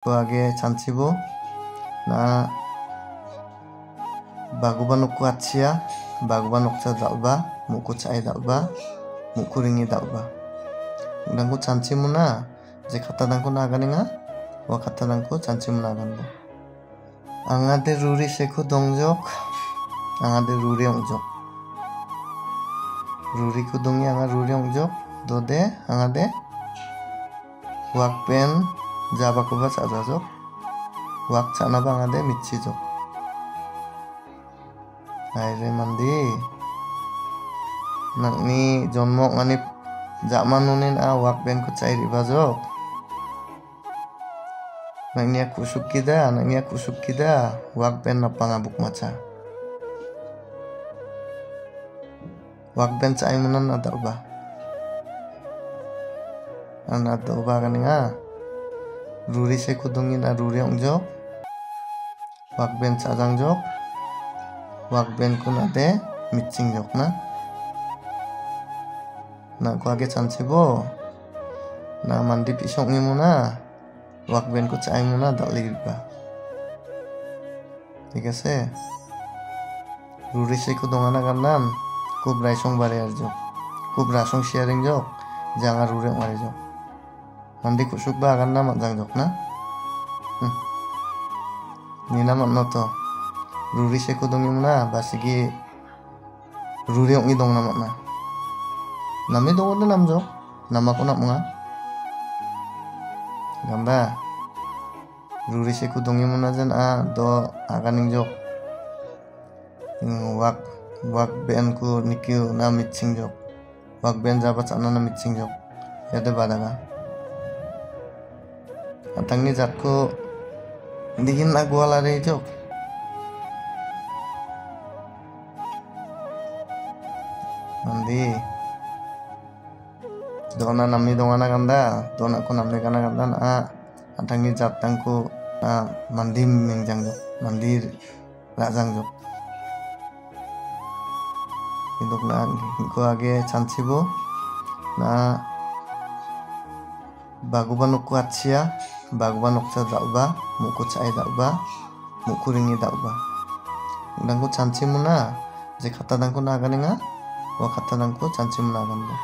Age chanchibo na baguba nokku achia baguba noksa dalba muku chai dalba muku ringi dalba dangku chanchimuna je kata dangku naganinga wa kata dangku chanchimuna aganbo angade ruri seku dongjok angade ruri ongjok ruri ku dongi anga ruri ongjok dode angade wak pen jaba kuba chajajok wak chanaba angade michijok aire mandi nangni jonmok ngani jakmanunin a wak pen ku chai ribajok nangnia kusuk kida wak pen napang abuk macha wak pen chai munan adalba ana dalba ganinga ruri seku dongin a ruri ongjok wak pen chajangjok wak pen kun ade mitchingjok na ko age chanchibo na mandi pisok muna wak pen ku chai muna daliriba ঠিক আছে ruri seku dongana ganan kub raisong bare arjok kub rasong sharing jok janga ruri mare jok mandi kusuk ba ganna majang jok na nina manno to ruri seku dongi muna basigi ruri ongi dong na makna nami dongo de nam jok nama ko nak mga gamba ruri seku dongi muna jan a do aganing jok wak ben ku nikyu na mitching jok wak ben jaba chana na mitching jok yade badaga atangni jatku digin na gwala re jok mandi dona namni dongana ganda dona ko namni gana ganda na atangni jatangku mandi mengjang jok mandi rajang jok induk na ko age chanchibo na baguba nokku achia baguba noksa dalba muku chai dalba muku ringi dalba dangku chanchimuna je kata dangku naganinga wa kata dangku chanchimuna aganbo